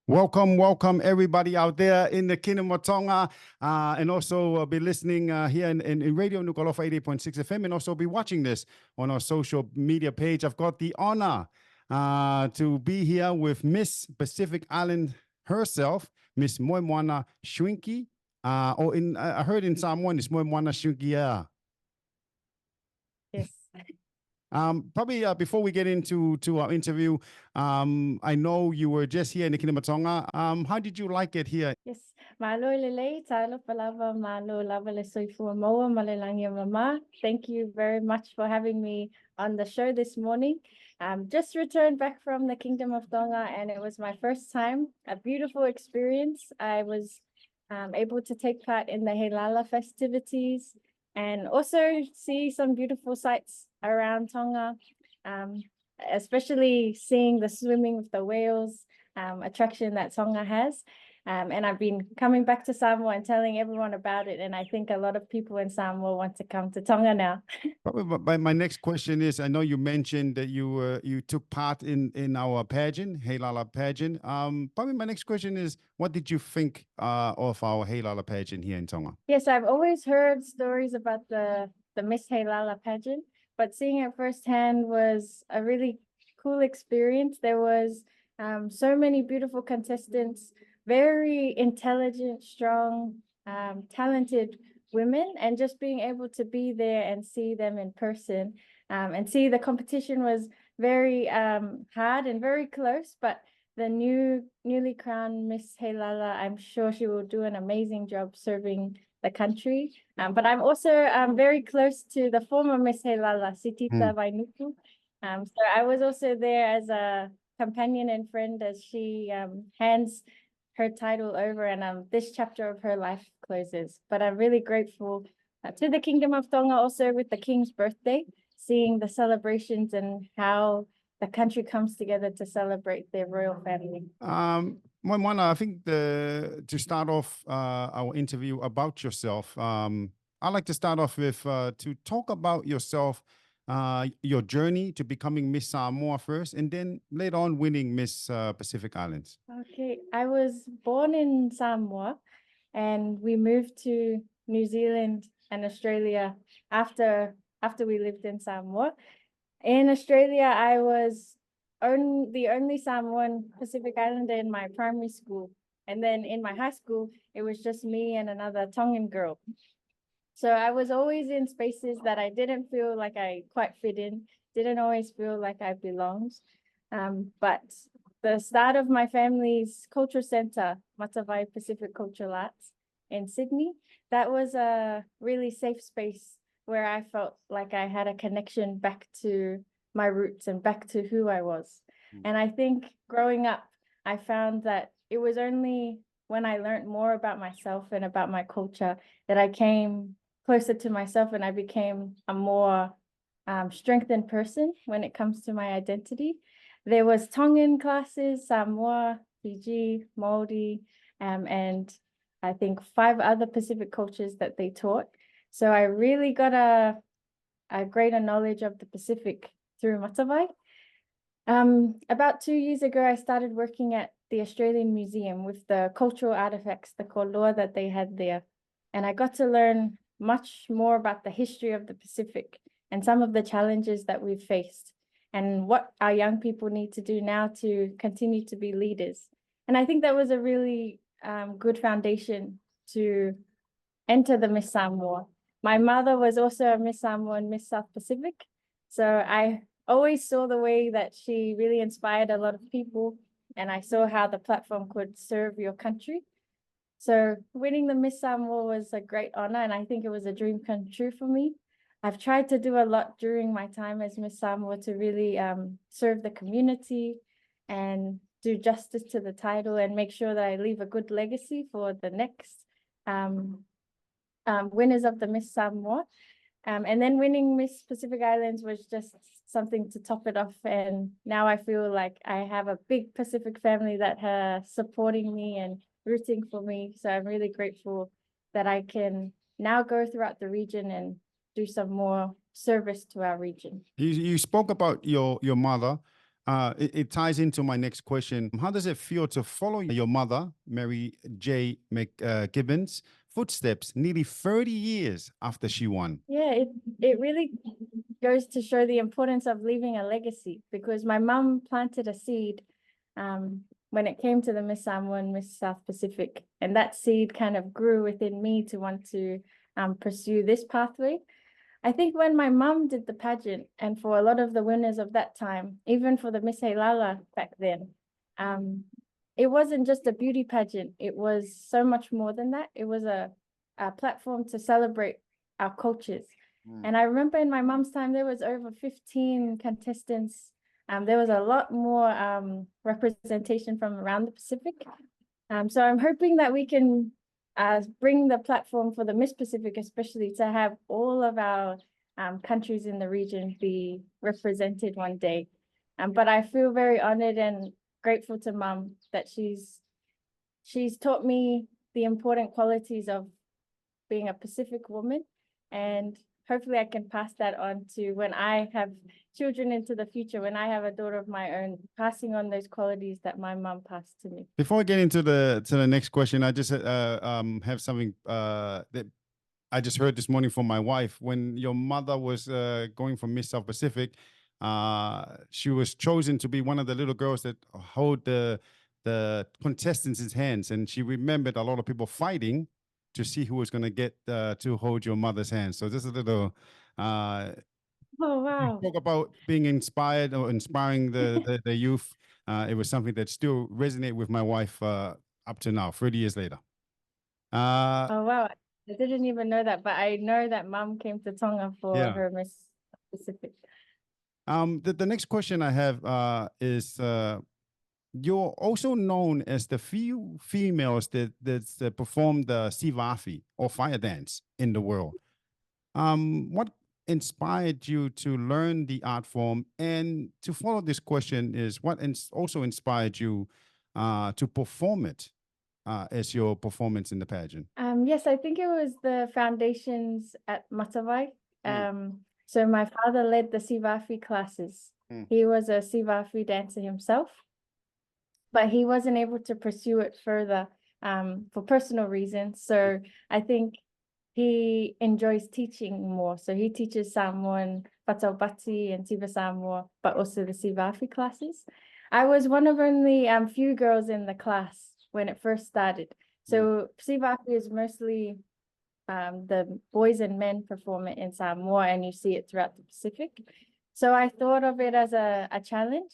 Welcome, welcome everybody out there in the Kingdom of Tonga, and also be listening here in Radio Nukalofa 88.6 FM, and also be watching this on our social media page. I've got the honor to be here with Miss Pacific Island herself, Miss Moemoana Schwenke, or I heard in Samoan it's Moemoana Schwenke. Yeah. Yes. Probably before we get into our interview, I know you were just here in the Kingdom of Tonga. How did you like it here? Yes. Malo lele, talo palava, malo lava le soifua moa, malelangia mama. Thank you very much for having me on the show this morning. Just returned back from the Kingdom of Tonga, and it was my first time. A beautiful experience. I was able to take part in the Halala festivities and also see some beautiful sights around Tonga, especially seeing the swimming with the whales attraction that Tonga has. And I've been coming back to Samoa and telling everyone about it. And I think a lot of people in Samoa want to come to Tonga now. Probably my next question is, I know you mentioned that you took part in our pageant, Halala Pageant. Probably my next question is, what did you think of our Halala Pageant here in Tonga? Yes, I've always heard stories about the Miss Halala Pageant, but seeing it firsthand was a really cool experience. There was so many beautiful contestants, very intelligent, strong, talented women, and just being able to be there and see them in person and see the competition was very hard and very close, but the newly crowned Miss Halala, I'm sure she will do an amazing job serving the country. But I'm also very close to the former Miss Halala, Sitita Vainuku. So I was also there as a companion and friend as she hands her title over, and this chapter of her life closes. But I'm really grateful to the Kingdom of Tonga also with the King's birthday, seeing the celebrations and how the country comes together to celebrate their royal family. Moemoana, I think to start off our interview about yourself, I'd like to start off with to talk about yourself, your journey to becoming Miss Samoa first, and then later on winning Miss Pacific Islands. Okay, I was born in Samoa, and we moved to New Zealand and Australia after we lived in Samoa. In Australia, I was the only Samoan Pacific Islander in my primary school. And then in my high school, it was just me and another Tongan girl. So I was always in spaces that I didn't feel like I quite fit in, didn't always feel like I belonged. But the start of my family's culture center, Matavai Pacific Cultural Arts in Sydney, that was a really safe space where I felt like I had a connection back to my roots and back to who I was. And I think growing up, I found that it was only when I learned more about myself and about my culture that I came closer to myself, and I became a more strengthened person when it comes to my identity. There was Tongan classes, Samoa, Fiji, Māori, and I think 5 other Pacific cultures that they taught. So I really got a greater knowledge of the Pacific through Matavai. About 2 years ago, I started working at the Australian Museum with the cultural artifacts, the koloa that they had there. And I got to learn much more about the history of the Pacific and some of the challenges that we've faced and what our young people need to do now to continue to be leaders. And I think that was a really good foundation to enter the Miss Samoa. My mother was also a Miss Samoa and Miss South Pacific. So I always saw the way that she really inspired a lot of people, and I saw how the platform could serve your country. So winning the Miss Samoa was a great honor, and I think it was a dream come true for me. I've tried to do a lot during my time as Miss Samoa to really serve the community and do justice to the title and make sure that I leave a good legacy for the next winners of the Miss Samoa. And then winning Miss Pacific Islands was just something to top it off. And now I feel like I have a big Pacific family that are supporting me and rooting for me. So I'm really grateful that I can now go throughout the region and do some more service to our region. You spoke about your mother. It ties into my next question. How does it feel to follow your mother, Mary J. McGibbon's footsteps nearly 30 years after she won? Yeah, it really goes to show the importance of leaving a legacy, because my mum planted a seed when it came to the Miss Samoa and Miss South Pacific, and that seed kind of grew within me to want to pursue this pathway. I think when my mum did the pageant, and for a lot of the winners of that time, even for the Miss Halala back then, it wasn't just a beauty pageant. It was so much more than that. It was a platform to celebrate our cultures. And I remember in my mum's time, there was over 15 contestants. There was a lot more representation from around the Pacific. So I'm hoping that we can bring the platform for the Miss Pacific, especially to have all of our countries in the region be represented one day. But I feel very honored and grateful to Mum that she's taught me the important qualities of being a Pacific woman, and hopefully I can pass that on to when I have children into the future, when I have a daughter of my own, passing on those qualities that my mom passed to me. Before I get into the next question, I just have something that I just heard this morning from my wife. When your mother was going for Miss South Pacific, she was chosen to be one of the little girls that hold the contestants' hands, and she remembered a lot of people fighting to see who was going to get to hold your mother's hand. So just a little. Oh, wow. Talk about being inspired or inspiring the youth. It was something that still resonates with my wife up to now, 30 years later. Oh, wow. I didn't even know that, but I know that Mum came to Tonga for her Miss Pacific. The next question I have is you're also known as the few females that perform the sivafi or fire dance in the world. What inspired you to learn the art form? And to follow this question is what also inspired you to perform it as your performance in the pageant? Yes, I think it was the foundations at Matavai. So my father led the sivafi classes. He was a sivafi dancer himself, but he wasn't able to pursue it further for personal reasons. So I think he enjoys teaching more. So he teaches Samoan, Pataupati and Tiva Samoa, but also the sivafi classes. I was one of only few girls in the class when it first started. So sivafi is mostly the boys and men perform it in Samoa, and you see it throughout the Pacific. So I thought of it as a challenge.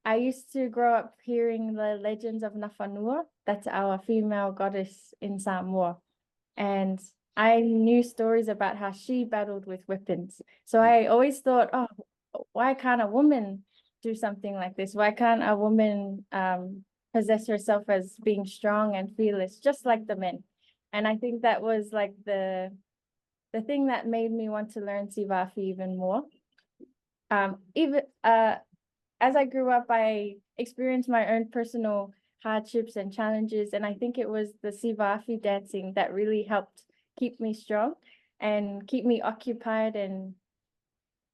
I used to grow up hearing the legends of Nafanua. That's our female goddess in Samoa. And I knew stories about how she battled with weapons. So I always thought, oh, why can't a woman do something like this? Why can't a woman possess herself as being strong and fearless, just like the men? And I think that was like the thing that made me want to learn sivafi even more. As I grew up, I experienced my own personal hardships and challenges, and I think it was the sivafi dancing that really helped keep me strong and keep me occupied. And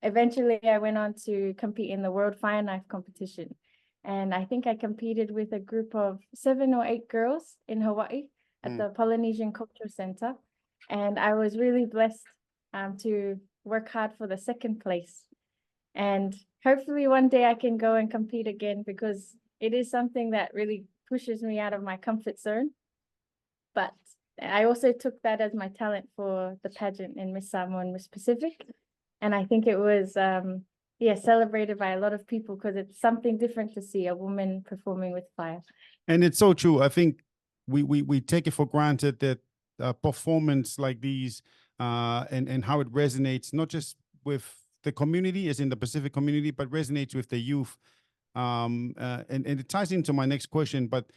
eventually I went on to compete in the World Fire Knife competition. And I think I competed with a group of 7 or 8 girls in Hawaii at the Polynesian Cultural Center. And I was really blessed to work hard for the 2nd place. And hopefully one day I can go and compete again, because it is something that really pushes me out of my comfort zone. But I also took that as my talent for the pageant in Miss Samoa and Miss Pacific. And I think it was, celebrated by a lot of people, because it's something different to see a woman performing with fire. And it's so true. I think we take it for granted that performance like these and how it resonates, not just with the community as in the Pacific community, but resonates with the youth. And it ties into my next question, but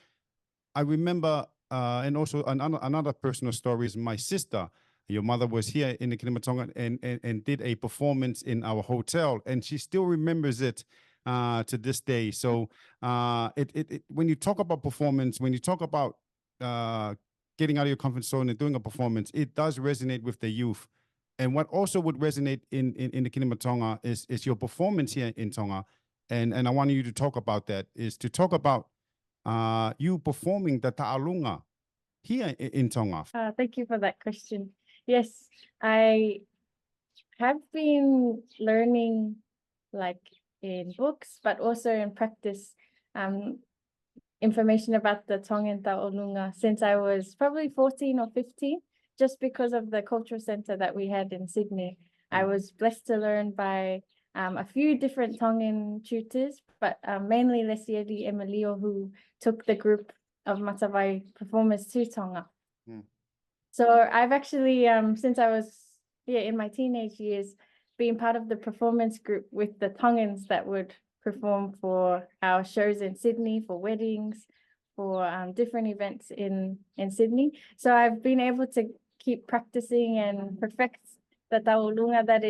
I remember, and also another personal story is my sister. Your mother was here in the Kinematonga and did a performance in our hotel, and she still remembers it to this day. So when you talk about performance, when you talk about getting out of your comfort zone and doing a performance, it does resonate with the youth. And what also would resonate in the Kingdom of Tonga is your performance here in Tonga and I want you to talk about that, is to talk about you performing the ta'alunga here in Tonga. Thank you for that question. Yes, I have been learning like in books, but also in practice, information about the Tongan ta'alunga since I was probably 14 or 15, just because of the cultural center that we had in Sydney. I was blessed to learn by a few different Tongan tutors, but mainly Lesiedi Emilio, who took the group of Matavai performers to Tonga. So I've actually, since I was in my teenage years, been part of the performance group with the Tongans that would perform for our shows in Sydney, for weddings, for different events in Sydney. So I've been able to keep practicing and perfect the taulunga that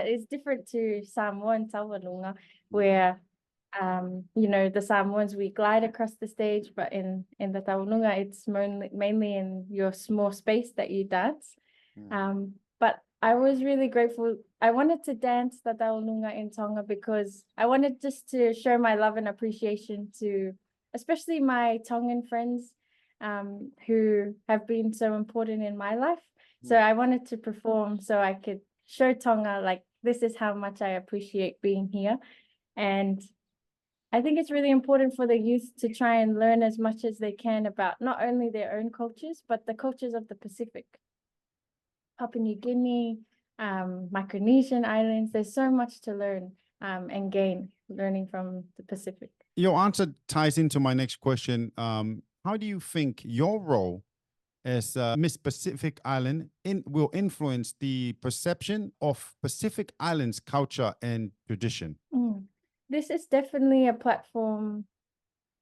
is different to Samoan taulunga, where the Samoans, we glide across the stage, but in the taulunga, it's mainly in your small space that you dance. But I was really grateful. I wanted to dance the taulunga in Tonga because I wanted just to show my love and appreciation to especially my Tongan friends who have been so important in my life. So I wanted to perform so I could show Tonga, like, this is how much I appreciate being here. And I think it's really important for the youth to try and learn as much as they can about not only their own cultures, but the cultures of the Pacific. Papua New Guinea, Micronesian islands, there's so much to learn and gain learning from the Pacific. Your answer ties into my next question. How do you think your role as Miss Pacific Island will influence the perception of Pacific Islands culture and tradition? This is definitely a platform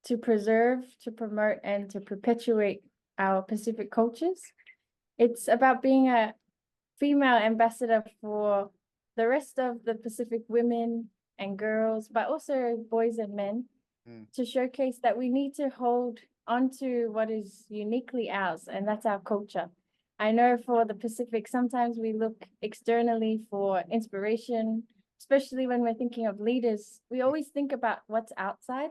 to preserve, to promote, and to perpetuate our Pacific cultures. It's about being a female ambassador for the rest of the Pacific women and girls, but also boys and men, to showcase that we need to hold onto what is uniquely ours, and that's our culture. I know for the Pacific, sometimes we look externally for inspiration, especially when we're thinking of leaders. We always think about what's outside,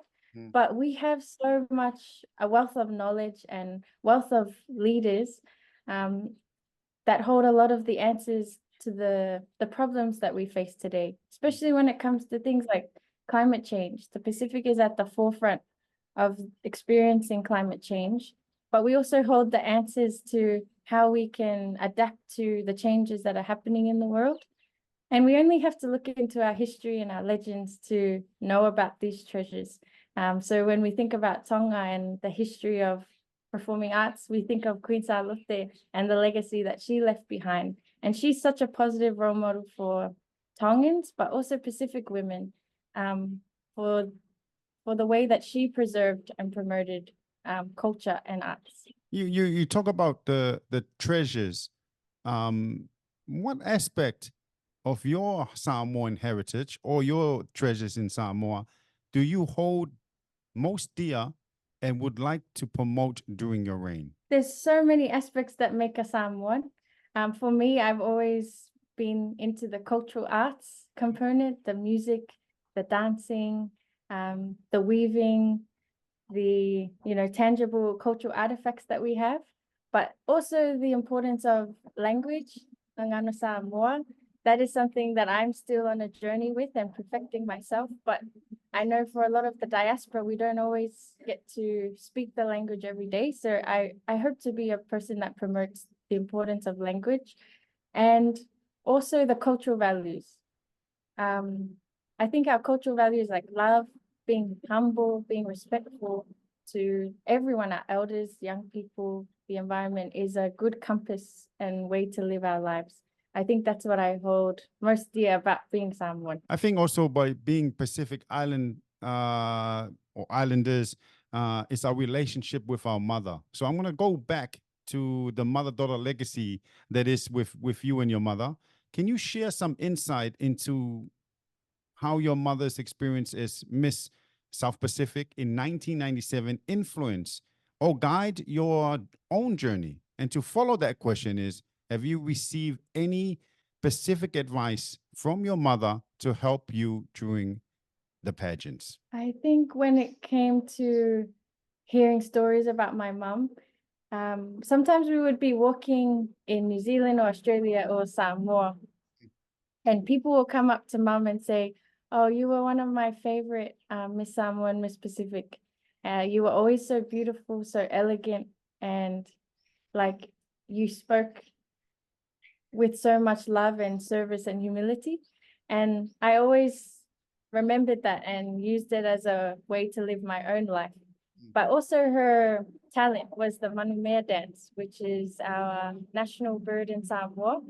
but we have so much, a wealth of knowledge and wealth of leaders that hold a lot of the answers to the problems that we face today, especially when it comes to things like climate change. The Pacific is at the forefront of experiencing climate change, but we also hold the answers to how we can adapt to the changes that are happening in the world. And we only have to look into our history and our legends to know about these treasures. So when we think about Tonga and the history of performing arts, we think of Queen Salute and the legacy that she left behind. And she's such a positive role model for Tongans, but also Pacific women, for the way that she preserved and promoted culture and arts. You talk about the treasures. What aspect of your Samoan heritage or your treasures in Samoa do you hold most dear and would like to promote during your reign? There's so many aspects that make a Samoan. For me, I've always been into the cultural arts component, the music, the dancing, the weaving, the tangible cultural artifacts that we have, but also the importance of language, Ngano Samoa. That is something that I'm still on a journey with and perfecting myself. But I know for a lot of the diaspora, we don't always get to speak the language every day. So I hope to be a person that promotes the importance of language and also the cultural values. I think our cultural values like love, being humble, being respectful to everyone, our elders, young people, the environment, is a good compass and way to live our lives. I think that's what I hold most dear about being Samoan. I think also by being Pacific Island or Islanders, it's our relationship with our mother. So I'm going to go back to the mother-daughter legacy that is with you and your mother. Can you share some insight into how your mother's experience as Miss South Pacific in 1997 influence or guide your own journey? And to follow that question is, have you received any specific advice from your mother to help you during the pageants? I think when it came to hearing stories about my mum, sometimes we would be walking in New Zealand or Australia or Samoa, and people will come up to mum and say, "Oh, you were one of my favorite Miss Samoa and Miss Pacific. You were always so beautiful, so elegant, and like you spoke with so much love and service and humility." And I always remembered that and used it as a way to live my own life. But also her talent was the Moemoanas dance, which is our national bird in Samoa,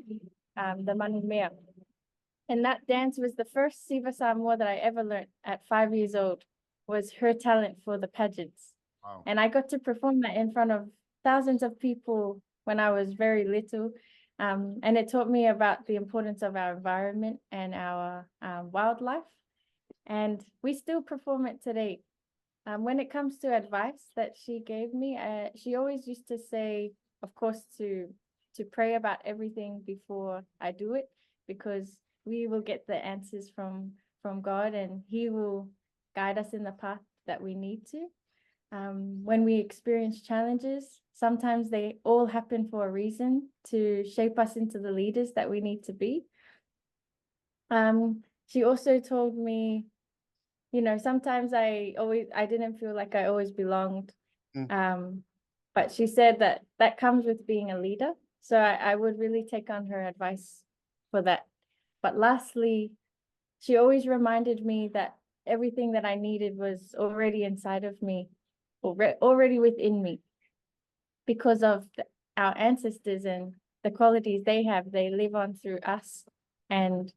the Moemoanas. And that dance was the first Siva Samoa that I ever learned at 5 years old, was her talent for the pageants. Wow. And I got to perform that in front of thousands of people when I was very little. And it taught me about the importance of our environment and our wildlife. And we still perform it today. When it comes to advice that she gave me, she always used to say, of course, to pray about everything before I do it, because we will get the answers from God, and He will guide us in the path that we need to. When we experience challenges, sometimes they all happen for a reason, to shape us into the leaders that we need to be. She also told me, you know, sometimes I didn't feel like I always belonged. But she said that comes with being a leader. So I would really take on her advice for that. But lastly, she always reminded me that everything that I needed was already inside of me, already within me, because of our ancestors and the qualities they have. They live on through us. And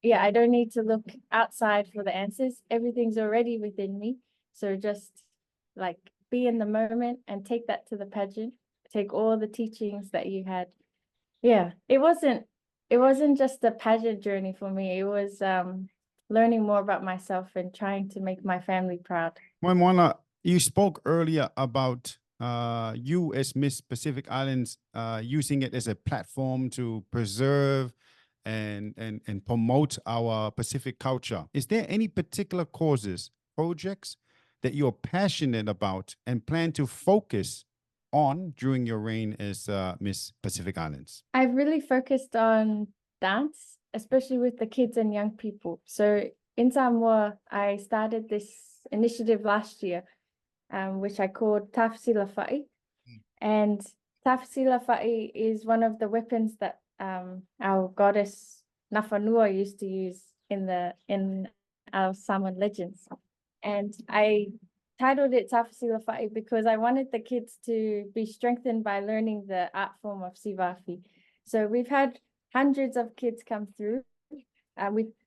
yeah, I don't need to look outside for the answers. Everything's already within me. So just like be in the moment and take that to the pageant. Take all the teachings that you had. Yeah, it wasn't just a pageant journey for me. It was learning more about myself and trying to make my family proud. Moemoana, you spoke earlier about you as Miss Pacific Islands using it as a platform to preserve and promote our Pacific culture. Is there any particular causes, projects that you're passionate about and plan to focus on during your reign as Miss Pacific Islands? I've really focused on dance, especially with the kids and young people. So in Samoa, I started this initiative last year, which I called Tafsila Fa'i. And Tafsila Fa'i is one of the weapons that our goddess Nafanua used to use in our Samoan legends. And I titled it Tafsila Fa'i because I wanted the kids to be strengthened by learning the art form of Sivafi. So we've had hundreds of kids come through.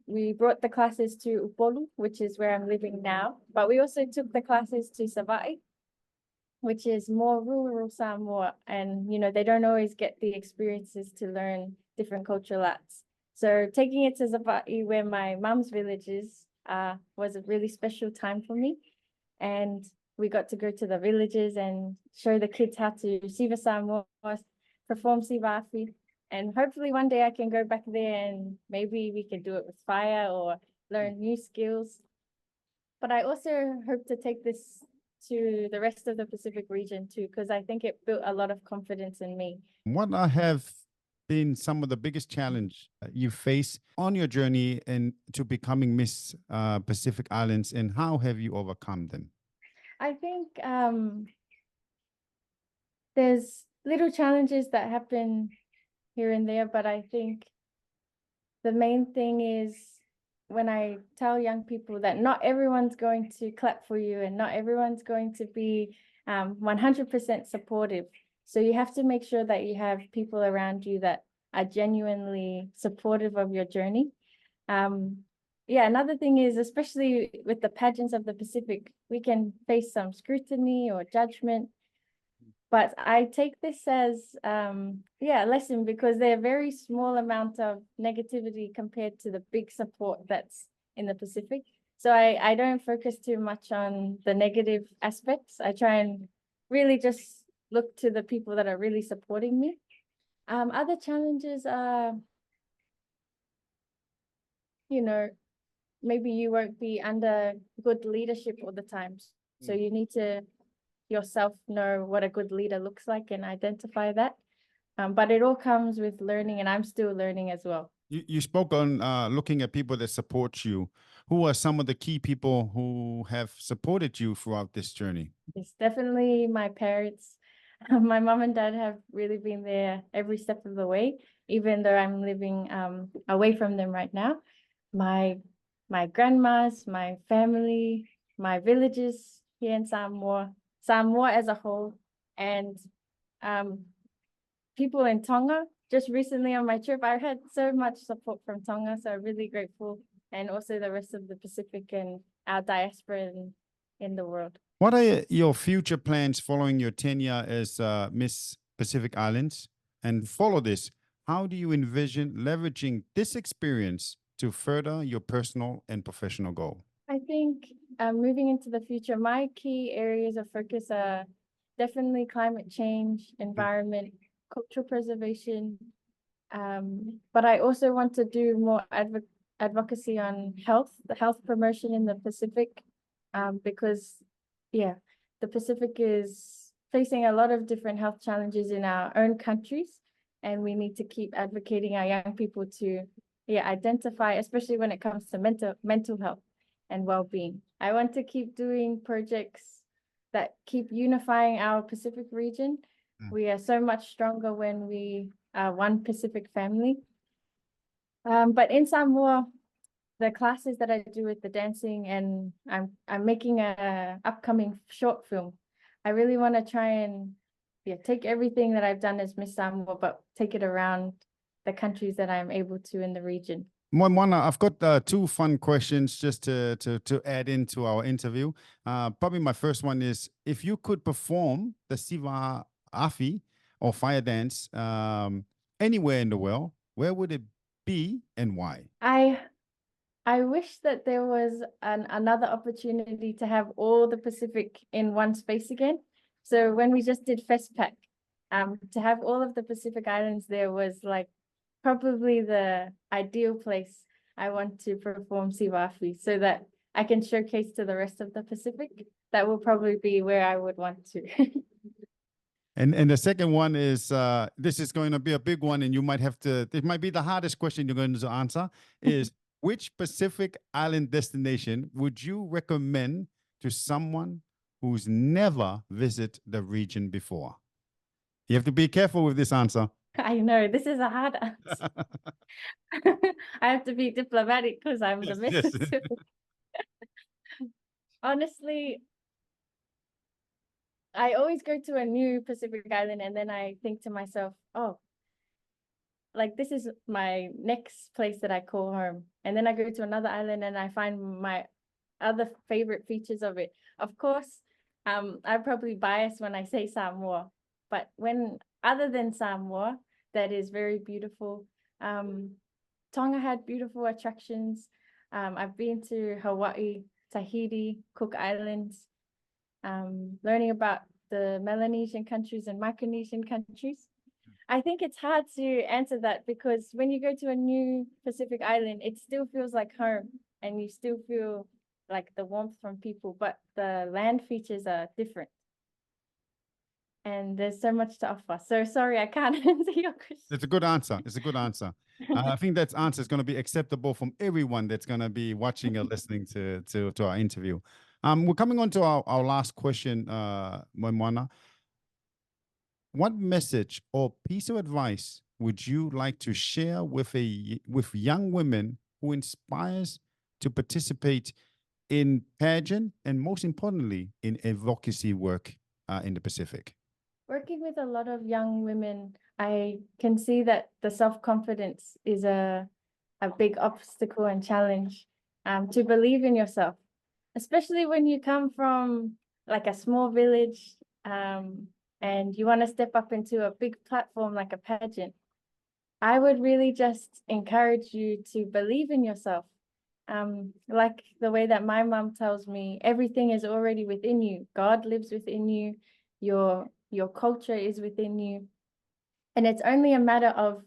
We brought the classes to Upolu, which is where I'm living now, but we also took the classes to Sava'i, which is more rural Samoa, and you know they don't always get the experiences to learn different cultural arts. So taking it to Sava'i, where my mom's village is, was a really special time for me, and we got to go to the villages and show the kids how to Siva Samoa, perform Sivafi. And hopefully one day I can go back there and maybe we can do it with fire or learn new skills. But I also hope to take this to the rest of the Pacific region too, because I think it built a lot of confidence in me. What have been some of the biggest challenge you face on your journey to becoming Miss Pacific Islands, and how have you overcome them? I think there's little challenges that happen here and there, but I think the main thing is when I tell young people that not everyone's going to clap for you and not everyone's going to be 100% supportive. So you have to make sure that you have people around you that are genuinely supportive of your journey. Yeah, another thing is, especially with the pageants of the Pacific, we can face some scrutiny or judgment. But I take this as a lesson, because they're a very small amount of negativity compared to the big support that's in the Pacific. So I don't focus too much on the negative aspects. I try and really just look to the people that are really supporting me. Other challenges are, you know, maybe you won't be under good leadership all the time. So you need to yourself know what a good leader looks like and identify that. But it all comes with learning, and I'm still learning as well. You spoke on looking at people that support you. Who are some of the key people who have supported you throughout this journey? It's definitely my parents. My mom and dad have really been there every step of the way, even though I'm living away from them right now. My grandmas, my family, my villages here in Samoa, Samoa as a whole, and people in Tonga. Just recently on my trip, I had so much support from Tonga, so I'm really grateful, and also the rest of the Pacific and our diaspora in the world. What are your future plans following your tenure as Miss Pacific Islands? And follow this, how do you envision leveraging this experience to further your personal and professional goal? I think moving into the future, my key areas of focus are definitely climate change, environment, cultural preservation. But I also want to do more advocacy on the health promotion in the Pacific, because, yeah, the Pacific is facing a lot of different health challenges in our own countries, and we need to keep advocating our young people to, identify, especially when it comes to mental health and well-being. I want to keep doing projects that keep unifying our Pacific region. We are so much stronger when we are one Pacific family. But in Samoa, the classes that I do with the dancing, and I'm making a upcoming short film. I really want to try and take everything that I've done as Miss Samoa, but take it around the countries that I'm able to in the region. Moemoana, I've got two fun questions just to add into our interview. Probably my first one is, if you could perform the Siva Afi or fire dance anywhere in the world, where would it be and why? I wish that there was another opportunity to have all the Pacific in one space again. So when we just did FestPac, to have all of the Pacific Islands there was like probably the ideal place I want to perform Siwafi, so that I can showcase to the rest of the Pacific. That will probably be where I would want to. And the second one is, this is going to be a big one, and you might have to, it might be the hardest question you're going to answer, is which Pacific Island destination would you recommend to someone who's never visited the region before? You have to be careful with this answer. I know, this is a hard answer. I have to be diplomatic because I'm the Yes. Miss. Honestly, I always go to a new Pacific Island and then I think to myself, oh, like this is my next place that I call home. And then I go to another island and I find my other favorite features of it. Of course, I'm probably biased when I say Samoa, but when other than Samoa, that is very beautiful. Tonga had beautiful attractions. I've been to Hawaii, Tahiti, Cook Islands, learning about the Melanesian countries and Micronesian countries. I think it's hard to answer that because when you go to a new Pacific island, it still feels like home and you still feel like the warmth from people, but the land features are different. And there's so much to offer. So sorry, I can't answer your question. It's a good answer. It's a good answer. I think that answer is going to be acceptable from everyone that's going to be watching or listening to our interview. We're coming on to our last question, Moemoana. What message or piece of advice would you like to share with young women who inspires to participate in pageant and, most importantly, in advocacy work in the Pacific? Working with a lot of young women, I can see that the self-confidence is a big obstacle and challenge, to believe in yourself, especially when you come from like a small village, and you want to step up into a big platform like a pageant. I would really just encourage you to believe in yourself. Like the way that my mom tells me, everything is already within you. God lives within you. Your culture is within you. And it's only a matter of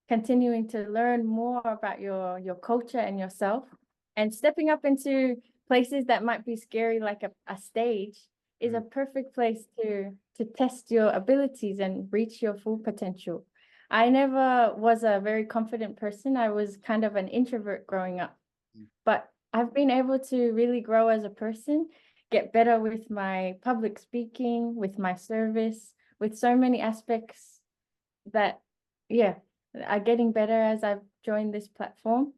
continuing to learn more about your culture and yourself, And stepping up into places that might be scary, like a stage, is a perfect place to test your abilities and reach your full potential. I never was a very confident person. I was kind of an introvert growing up, but I've been able to really grow as a person, get better with my public speaking, with my service, with so many aspects that, yeah, are getting better as I've joined this platform.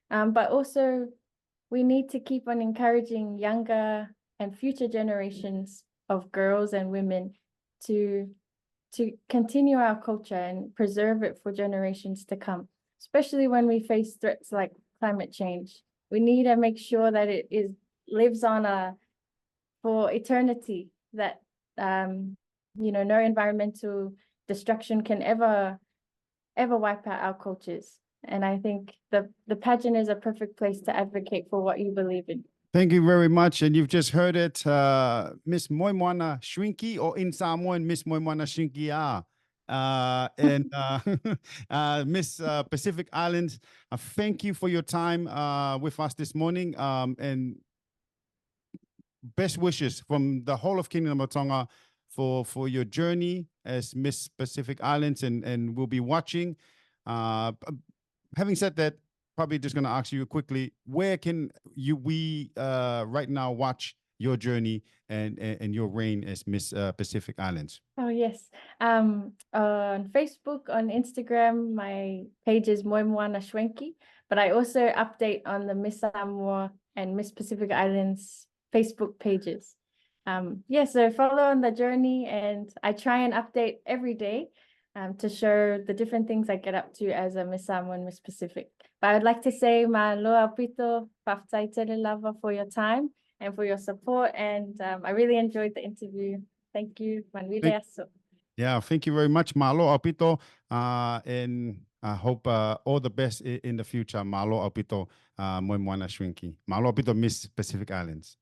But also, we need to keep on encouraging younger and future generations of girls and women to continue our culture and preserve it for generations to come, especially when we face threats like climate change. We need to make sure that it lives on for eternity, that no environmental destruction can ever wipe out our cultures. And I think the pageant is a perfect place to advocate for what you believe in. Thank you very much. And you've just heard it, Miss Moemoana Schwenke, or in Samoan, Miss Moemoana Schwenke. And Miss Pacific Islands, thank you for your time with us this morning. And best wishes from the whole of Kingdom of Tonga for your journey as Miss Pacific Islands, and we'll be watching. Having said that, probably just going to ask you quickly, where can we right now watch your journey and your reign as Miss Pacific Islands? Oh, yes. On Facebook, on Instagram, my page is Moemoana Schwenke, but I also update on the Miss Samoa and Miss Pacific Islands Facebook pages. So follow on the journey, and I try and update every day to show the different things I get up to as a Miss Samoa and Miss Pacific. But I would like to say mahaloa pito, whaftai tere lava for your time and for your support. And I really enjoyed the interview. Thank you. Yeah, thank you very much, Mahalo Apito. And I hope all the best in the future. Mahalo Apito, Moemoana Schwenke. Mahalo Apito, Miss Pacific Islands.